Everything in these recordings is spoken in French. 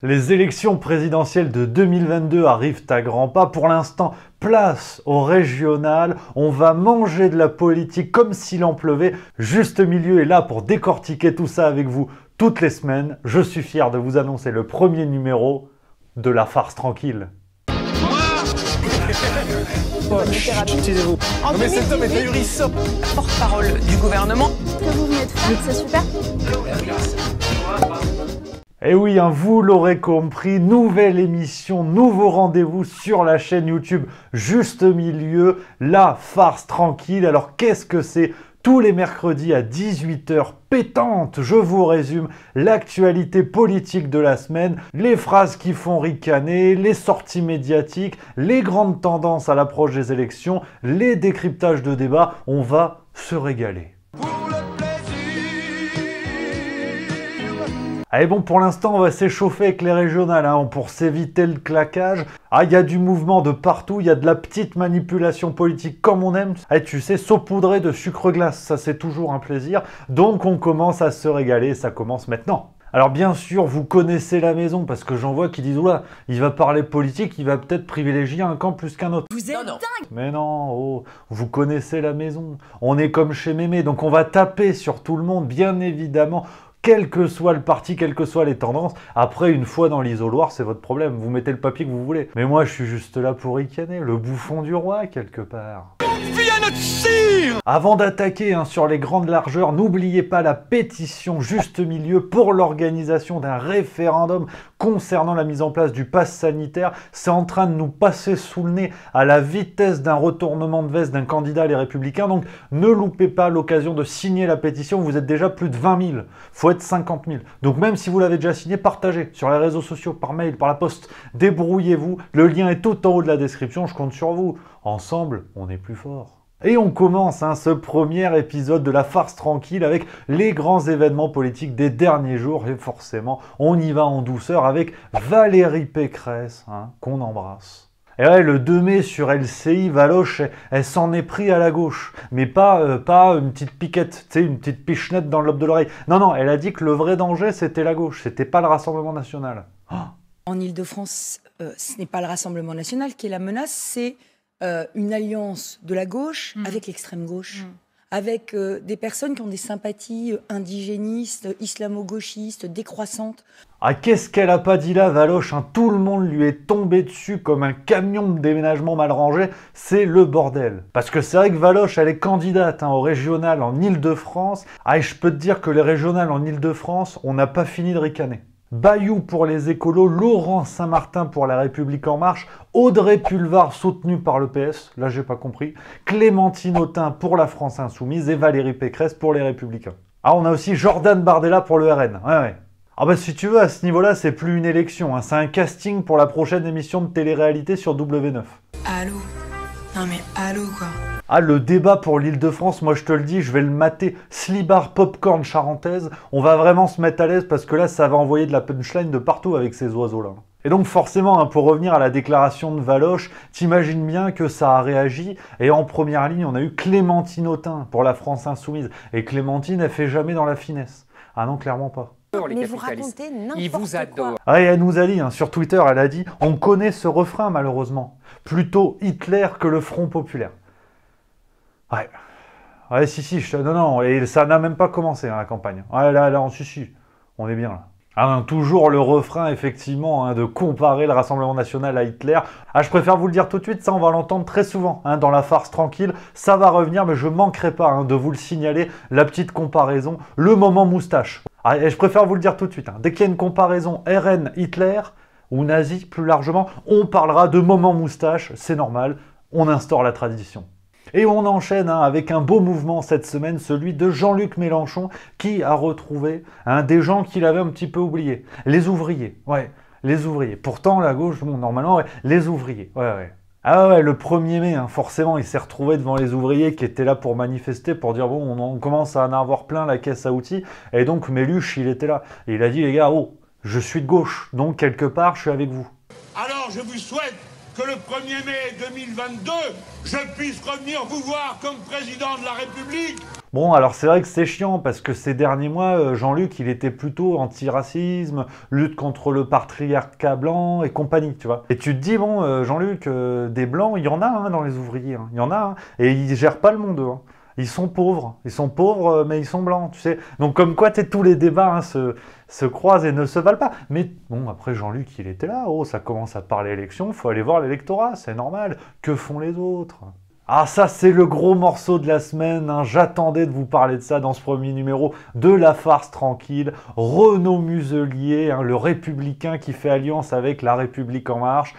Les élections présidentielles de 2022 arrivent à grands pas. Pour l'instant, place au régional. On va manger de la politique comme s'il en pleuvait. Juste Milieu est là pour décortiquer tout ça avec vous toutes les semaines. Je suis fier de vous annoncer le premier numéro de La Farce Tranquille. Taisez-vous. Non mais cet homme est ahurissant. Porte-parole du gouvernement. Ce que vous venez de faire, c'est super. Et oui, vous l'aurez compris, nouvelle émission, nouveau rendez-vous sur la chaîne YouTube Juste Milieu, La Farce Tranquille. Alors qu'est-ce que c'est ? Tous les mercredis à 18 h pétante, je vous résume l'actualité politique de la semaine, les phrases qui font ricaner, les sorties médiatiques, les grandes tendances à l'approche des élections, les décryptages de débats. On va se régaler. Allez bon, pour l'instant, on va s'échauffer avec les régionales pour s'éviter le claquage. Il y a du mouvement de partout, il y a de la petite manipulation politique comme on aime. Tu sais, saupoudrer de sucre glace, ça c'est toujours un plaisir. Donc on commence à se régaler, ça commence maintenant. Alors bien sûr, vous connaissez la maison, parce que j'en vois qui disent « Oula, il va parler politique, il va peut-être privilégier un camp plus qu'un autre. » Vous êtes dingue. Mais non, vous connaissez la maison. On est comme chez Mémé, donc on va taper sur tout le monde, bien évidemment. Quel que soit le parti, quelles que soient les tendances. Après, une fois dans l'isoloir, c'est votre problème. Vous mettez le papier que vous voulez. Mais moi, je suis juste là pour ricaner, le bouffon du roi, quelque part. Avant d'attaquer sur les grandes largeurs, n'oubliez pas la pétition Juste Milieu pour l'organisation d'un référendum concernant la mise en place du pass sanitaire. C'est en train de nous passer sous le nez à la vitesse d'un retournement de veste d'un candidat Les Républicains. Donc ne loupez pas l'occasion de signer la pétition. Vous êtes déjà plus de 20 000. Faut être 50 000. Donc même si vous l'avez déjà signé, partagez sur les réseaux sociaux, par mail, par la poste. Débrouillez-vous. Le lien est tout en haut de la description. Je compte sur vous. Ensemble, on est plus fort. Et on commence ce premier épisode de La Farce Tranquille avec les grands événements politiques des derniers jours. Et forcément, on y va en douceur avec Valérie Pécresse, qu'on embrasse. Et ouais, le 2 mai sur LCI, Valoche, elle s'en est pris à la gauche. Mais pas une petite piquette, tu sais, une petite pichenette dans le lobe de l'oreille. Non, elle a dit que le vrai danger, c'était la gauche. C'était pas le Rassemblement National. En Ile-de-France, ce n'est pas le Rassemblement National qui est la menace, c'est une alliance de la gauche avec l'extrême gauche, avec des personnes qui ont des sympathies indigénistes, islamo-gauchistes, décroissantes. Qu'est-ce qu'elle a pas dit là, Valoche, Tout le monde lui est tombé dessus comme un camion de déménagement mal rangé. C'est le bordel. Parce que c'est vrai que Valoche, elle est candidate au régional en Ile-de-France. Et je peux te dire que les régionales en Ile-de-France, on n'a pas fini de ricaner. Bayou pour les écolos, Laurent Saint-Martin pour La République En Marche, Audrey Pulvar soutenue par le PS, là j'ai pas compris, Clémentine Autain pour la France Insoumise et Valérie Pécresse pour les Républicains. On a aussi Jordan Bardella pour le RN. Ouais. Si tu veux, à ce niveau-là, c'est plus une élection, c'est un casting pour la prochaine émission de télé-réalité sur W9. Allô? Non mais allô quoi. Le débat pour l'Île-de-France, moi je te le dis, je vais le mater. Slibar popcorn charentaise, on va vraiment se mettre à l'aise parce que là, ça va envoyer de la punchline de partout avec ces oiseaux-là. Et donc forcément, pour revenir à la déclaration de Valoche, t'imagines bien que ça a réagi. Et en première ligne, on a eu Clémentine Autain pour la France Insoumise. Et Clémentine, elle fait jamais dans la finesse. Non, clairement pas. Mais vous racontez n'importe quoi. Elle nous a dit, sur Twitter, elle a dit « On connaît ce refrain, malheureusement. Plutôt Hitler que le Front Populaire. » Ouais, si, non, et ça n'a même pas commencé, la campagne. Si, on est bien là. Toujours le refrain, effectivement, de comparer le Rassemblement National à Hitler. Je préfère vous le dire tout de suite, ça on va l'entendre très souvent dans La Farce Tranquille. Ça va revenir, mais je manquerai pas de vous le signaler, la petite comparaison, le moment moustache. Et je préfère vous le dire tout de suite, dès qu'il y a une comparaison RN-Hitler, ou nazi plus largement, on parlera de moment moustache, c'est normal, on instaure la tradition. Et on enchaîne avec un beau mouvement cette semaine, celui de Jean-Luc Mélenchon, qui a retrouvé des gens qu'il avait un petit peu oubliés. Les ouvriers, les ouvriers. Pourtant, la gauche, normalement, les ouvriers, le 1er mai, forcément, il s'est retrouvé devant les ouvriers qui étaient là pour manifester, pour dire, on commence à en avoir plein la caisse à outils. Et donc, Méluche, il était là. Et il a dit, les gars, je suis de gauche, donc quelque part, je suis avec vous. Alors, je vous souhaite que le 1er mai 2022, je puisse revenir vous voir comme président de la République. Bon, alors c'est vrai que c'est chiant parce que ces derniers mois, Jean-Luc, il était plutôt anti-racisme, lutte contre le patriarcat blanc et compagnie, tu vois. Et tu te dis, bon, Jean-Luc, des blancs, il y en a dans les ouvriers, il y en a, et ils gèrent pas le monde, eux. Ils sont pauvres, mais ils sont blancs, tu sais. Donc comme quoi, tous les débats se croisent et ne se valent pas. Mais bon, après Jean-Luc, il était là, ça commence à parler élection, il faut aller voir l'électorat, c'est normal. Que font les autres ? Ah, ça, c'est le gros morceau de la semaine. J'attendais de vous parler de ça dans ce premier numéro de La Farce Tranquille. Renaud Muselier, le républicain qui fait alliance avec La République En Marche.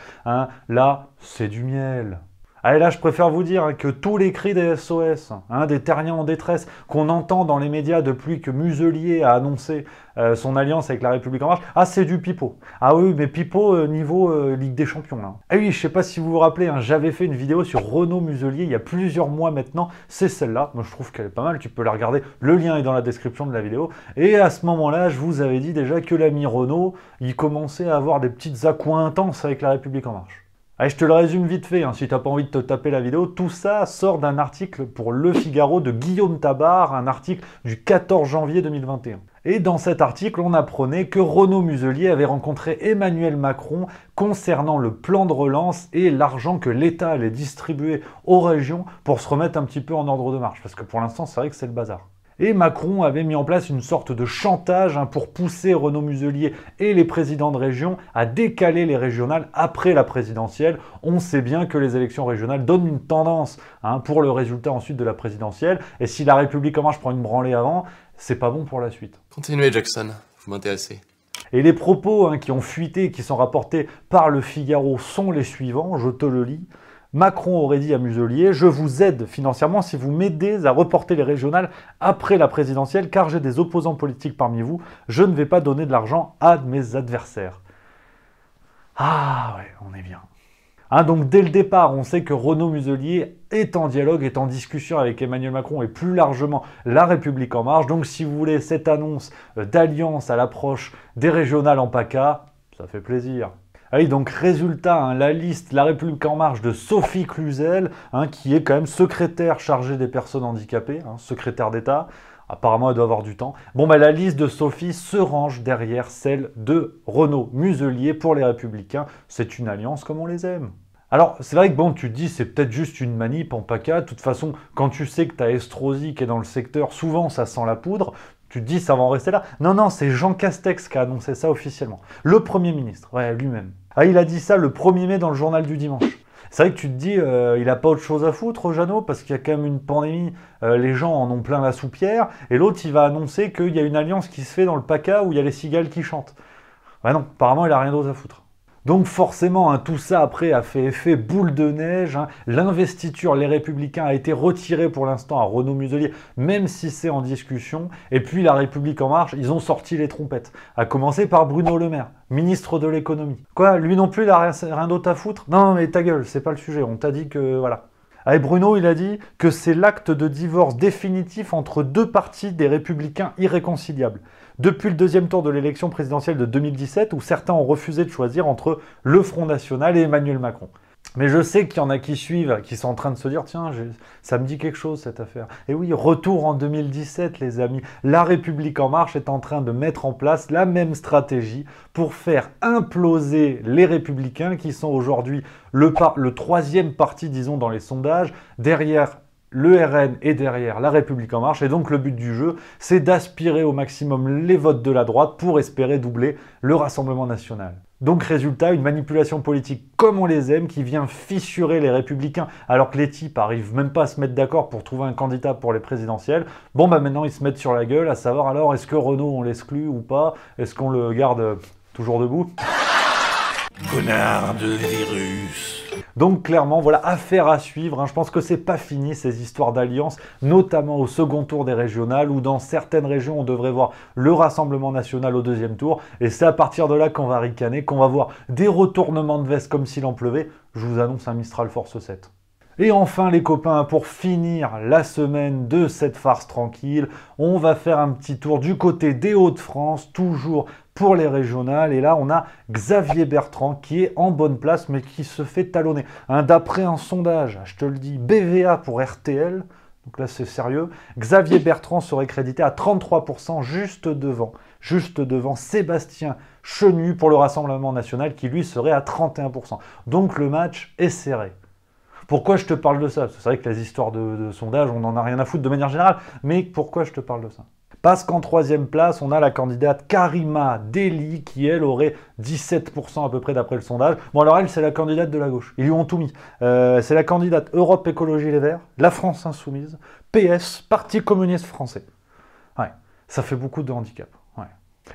Là, c'est du miel. Allez, là, je préfère vous dire que tous les cris des SOS, des terriens en détresse, qu'on entend dans les médias depuis que Muselier a annoncé son alliance avec La République En Marche, c'est du pipeau. Ah oui, mais pipeau niveau Ligue des Champions. Là. Ah oui, je sais pas si vous vous rappelez, j'avais fait une vidéo sur Renaud Muselier il y a plusieurs mois maintenant. C'est celle-là. Moi, je trouve qu'elle est pas mal. Tu peux la regarder. Le lien est dans la description de la vidéo. Et à ce moment-là, je vous avais dit déjà que l'ami Renaud, il commençait à avoir des petites accoins intenses avec La République En Marche. Allez, je te le résume vite fait, si tu n'as pas envie de te taper la vidéo. Tout ça sort d'un article pour Le Figaro de Guillaume Tabar, un article du 14 janvier 2021. Et dans cet article, on apprenait que Renaud Muselier avait rencontré Emmanuel Macron concernant le plan de relance et l'argent que l'État allait distribuer aux régions pour se remettre un petit peu en ordre de marche. Parce que pour l'instant, c'est vrai que c'est le bazar. Et Macron avait mis en place une sorte de chantage pour pousser Renaud Muselier et les présidents de région à décaler les régionales après la présidentielle. On sait bien que les élections régionales donnent une tendance pour le résultat ensuite de la présidentielle. Et si La République En Marche prend une branlée avant, c'est pas bon pour la suite. Continuez Jackson, vous m'intéressez. Et les propos qui ont fuité, qui sont rapportés par Le Figaro sont les suivants, je te le lis. Macron aurait dit à Muselier « Je vous aide financièrement si vous m'aidez à reporter les régionales après la présidentielle, car j'ai des opposants politiques parmi vous. Je ne vais pas donner de l'argent à mes adversaires. » Ah ouais, on est bien. Donc dès le départ, on sait que Renaud Muselier est en dialogue, est en discussion avec Emmanuel Macron et plus largement La République En Marche. Donc si vous voulez cette annonce d'alliance à l'approche des régionales en PACA, ça fait plaisir. Ah oui, donc résultat, la liste La République En Marche de Sophie Cluzel, qui est quand même secrétaire chargée des personnes handicapées, secrétaire d'État. Apparemment, elle doit avoir du temps. Bon, la liste de Sophie se range derrière celle de Renaud Muselier pour les Républicains. C'est une alliance comme on les aime. Alors, c'est vrai que tu te dis, c'est peut-être juste une manip en PACA. De toute façon, quand tu sais que tu as Estrosi qui est dans le secteur, souvent ça sent la poudre. Tu te dis, ça va en rester là. Non, c'est Jean Castex qui a annoncé ça officiellement. Le Premier ministre, lui-même. Il a dit ça le 1er mai dans le journal du dimanche. C'est vrai que tu te dis, il n'a pas autre chose à foutre, Jeannot, parce qu'il y a quand même une pandémie, les gens en ont plein la soupière, et l'autre, il va annoncer qu'il y a une alliance qui se fait dans le PACA où il y a les cigales qui chantent. Non, apparemment, il n'a rien d'autre à foutre. Donc forcément, tout ça après a fait effet boule de neige. L'investiture Les Républicains a été retirée pour l'instant à Renaud Muselier, même si c'est en discussion. Et puis La République En Marche, ils ont sorti les trompettes. À commencer par Bruno Le Maire, ministre de l'économie. Quoi, lui non plus, il n'a rien d'autre à foutre? Non, mais ta gueule, c'est pas le sujet. On t'a dit que voilà. Et Bruno, il a dit que c'est l'acte de divorce définitif entre deux partis des Républicains irréconciliables. Depuis le deuxième tour de l'élection présidentielle de 2017, où certains ont refusé de choisir entre le Front National et Emmanuel Macron. Mais je sais qu'il y en a qui suivent, qui sont en train de se dire « Tiens, ça me dit quelque chose cette affaire ». Et oui, retour en 2017 les amis. La République En Marche est en train de mettre en place la même stratégie pour faire imploser les Républicains qui sont aujourd'hui le troisième parti, disons, dans les sondages, derrière le RN est derrière La République En Marche. Et donc le but du jeu, c'est d'aspirer au maximum les votes de la droite pour espérer doubler le Rassemblement national. Donc résultat, une manipulation politique comme on les aime qui vient fissurer les Républicains alors que les types arrivent même pas à se mettre d'accord pour trouver un candidat pour les présidentielles. Bon maintenant ils se mettent sur la gueule à savoir alors est-ce que Renaud on l'exclut ou pas? Est-ce qu'on le garde toujours debout? Connard de virus. Donc clairement, voilà, affaire à suivre. Je pense que c'est pas fini ces histoires d'alliance, notamment au second tour des régionales, où dans certaines régions, on devrait voir le Rassemblement national au deuxième tour. Et c'est à partir de là qu'on va ricaner, qu'on va voir des retournements de veste comme s'il en pleuvait. Je vous annonce un Mistral Force 7. Et enfin les copains, pour finir la semaine de cette farce tranquille, on va faire un petit tour du côté des Hauts-de-France, toujours pour les régionales. Et là, on a Xavier Bertrand qui est en bonne place, mais qui se fait talonner. D'après un sondage, je te le dis, BVA pour RTL, Donc là, c'est sérieux. Xavier Bertrand serait crédité à 33%, juste devant Sébastien Chenu pour le Rassemblement national, qui lui serait à 31%. Donc le match est serré. Pourquoi je te parle de ça? Parce que c'est vrai que les histoires de sondage, on n'en a rien à foutre de manière générale. Mais pourquoi je te parle de ça? Parce qu'en troisième place, on a la candidate Karima Deli, qui elle aurait 17% à peu près d'après le sondage. Bon alors elle, c'est la candidate de la gauche. Ils lui ont tout mis. C'est la candidate Europe Écologie Les Verts, La France Insoumise, PS, Parti communiste français. Ouais, ça fait beaucoup de handicap. Ouais.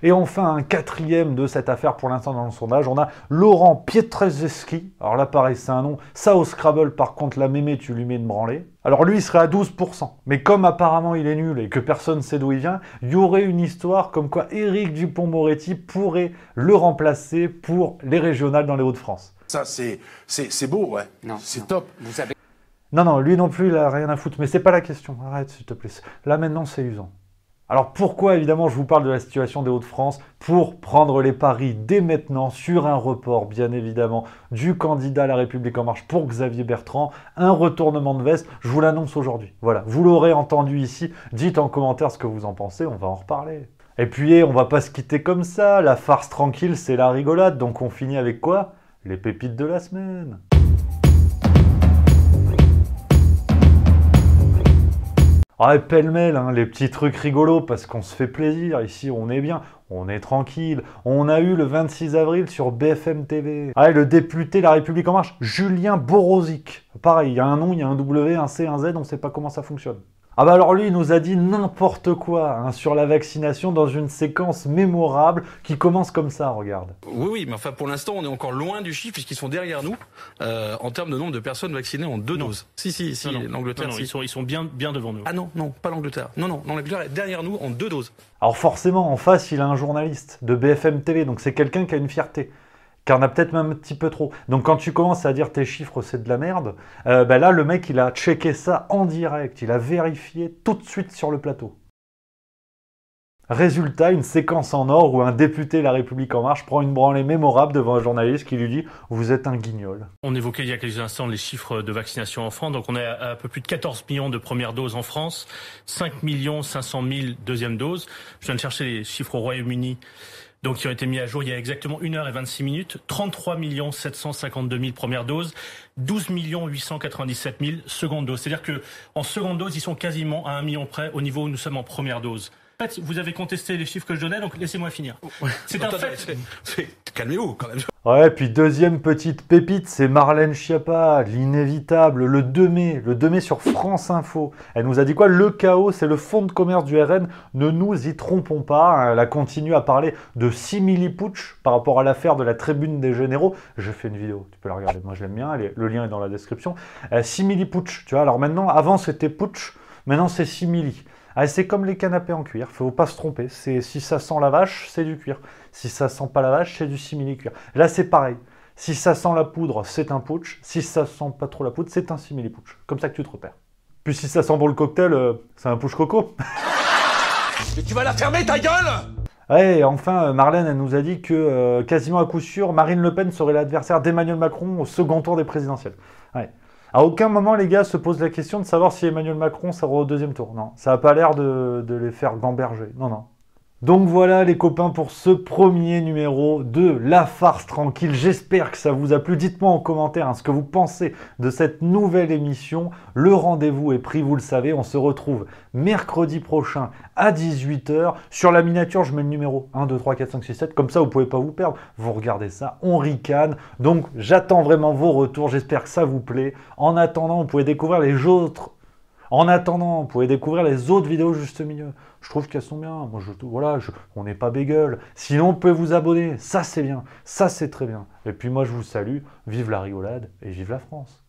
Et enfin, un quatrième de cette affaire pour l'instant dans le sondage, on a Laurent Pietraszewski. Alors là, pareil, c'est un nom. Ça, au Scrabble, par contre, la mémé, tu lui mets une branlée. Alors lui, il serait à 12%. Mais comme apparemment il est nul et que personne ne sait d'où il vient, il y aurait une histoire comme quoi Éric Dupond-Moretti pourrait le remplacer pour les régionales dans les Hauts-de-France. Ça, c'est beau, ouais. C'est top. Vous savez... Non, lui non plus, il a rien à foutre. Mais c'est pas la question. Arrête, s'il te plaît. Là, maintenant, c'est usant. Alors pourquoi, évidemment, je vous parle de la situation des Hauts-de-France? Pour prendre les paris dès maintenant sur un report, bien évidemment, du candidat à La République En Marche pour Xavier Bertrand, un retournement de veste, je vous l'annonce aujourd'hui. Voilà, vous l'aurez entendu ici, dites en commentaire ce que vous en pensez, on va en reparler. Et puis, on va pas se quitter comme ça, la farce tranquille, c'est la rigolade, donc on finit avec quoi? Les pépites de la semaine. Ah, pêle-mêle, hein, les petits trucs rigolos, parce qu'on se fait plaisir, ici on est bien, on est tranquille. On a eu le 26 avril sur BFM TV. Ah, et le député La République En Marche, Julien Borozic. Pareil, il y a un nom, il y a un W, un C, un Z, on ne sait pas comment ça fonctionne. Ah bah alors lui, il nous a dit n'importe quoi hein, sur la vaccination dans une séquence mémorable qui commence comme ça, regarde. Oui, mais enfin pour l'instant, on est encore loin du chiffre puisqu'ils sont derrière nous en termes de nombre de personnes vaccinées en 2 doses. Si, l'Angleterre. Non, ils sont bien devant nous. Ah non, pas l'Angleterre. Non, l'Angleterre est derrière nous en 2 doses. Alors forcément, en face, il a un journaliste de BFM TV, donc c'est quelqu'un qui a une fierté. Qui en a peut-être même un petit peu trop. Donc quand tu commences à dire tes chiffres c'est de la merde, bah là le mec il a checké ça en direct, il a vérifié tout de suite sur le plateau. Résultat, une séquence en or où un député La République En Marche prend une branlée mémorable devant un journaliste qui lui dit « Vous êtes un guignol ». On évoquait il y a quelques instants les chiffres de vaccination en France. Donc on est à un peu plus de 14 millions de premières doses en France, 5 500 000 deuxième doses. Je viens de chercher les chiffres au Royaume-Uni. Donc, qui ont été mis à jour il y a exactement 1 h et 26 minutes. 33 752 000 premières doses, 12 897 000 secondes doses. C'est-à-dire que en seconde dose, ils sont quasiment à 1 million près au niveau où nous sommes en première dose. En fait, vous avez contesté les chiffres que je donnais, donc laissez-moi finir. C'est un fait. Calmez-vous quand même. Ouais, puis deuxième petite pépite, c'est Marlène Schiappa, l'inévitable, le 2 mai sur France Info. Elle nous a dit quoi? Le chaos, c'est le fonds de commerce du RN, ne nous y trompons pas. Elle a continué à parler de simili-putsch par rapport à l'affaire de la tribune des généraux. J'ai fait une vidéo, tu peux la regarder, moi je l'aime bien, le lien est dans la description. Simili-putsch, tu vois, alors maintenant, avant c'était putsch, maintenant c'est simili. Ah, c'est comme les canapés en cuir, faut pas se tromper. Si ça sent la vache, c'est du cuir. Si ça sent pas la vache, c'est du simili-cuir. Là, c'est pareil. Si ça sent la poudre, c'est un putsch. Si ça sent pas trop la poudre, c'est un simili-putsch. Comme ça que tu te repères. Puis si ça sent bon le cocktail, c'est un push coco. Mais tu vas la fermer, ta gueule! Ouais, et enfin, Marlène, elle nous a dit que quasiment à coup sûr, Marine Le Pen serait l'adversaire d'Emmanuel Macron au second tour des présidentielles. Ouais. À aucun moment, les gars se posent la question de savoir si Emmanuel Macron sera au deuxième tour. Non, ça n'a pas l'air de les faire gamberger. Non. Donc voilà les copains pour ce premier numéro de La Farce Tranquille. J'espère que ça vous a plu. Dites-moi en commentaire ce que vous pensez de cette nouvelle émission. Le rendez-vous est pris, vous le savez. On se retrouve mercredi prochain à 18 h. Sur la miniature, je mets le numéro 1, 2, 3, 4, 5, 6, 7. Comme ça, vous ne pouvez pas vous perdre. Vous regardez ça, on ricane. Donc j'attends vraiment vos retours. J'espère que ça vous plaît. En attendant, vous pouvez découvrir les autres... vidéos juste au milieu. Je trouve qu'elles sont bien. Moi, on n'est pas bégueule. Sinon, vous pouvez vous abonner. Ça, c'est bien. Ça, c'est très bien. Et puis moi, je vous salue. Vive la rigolade et vive la France.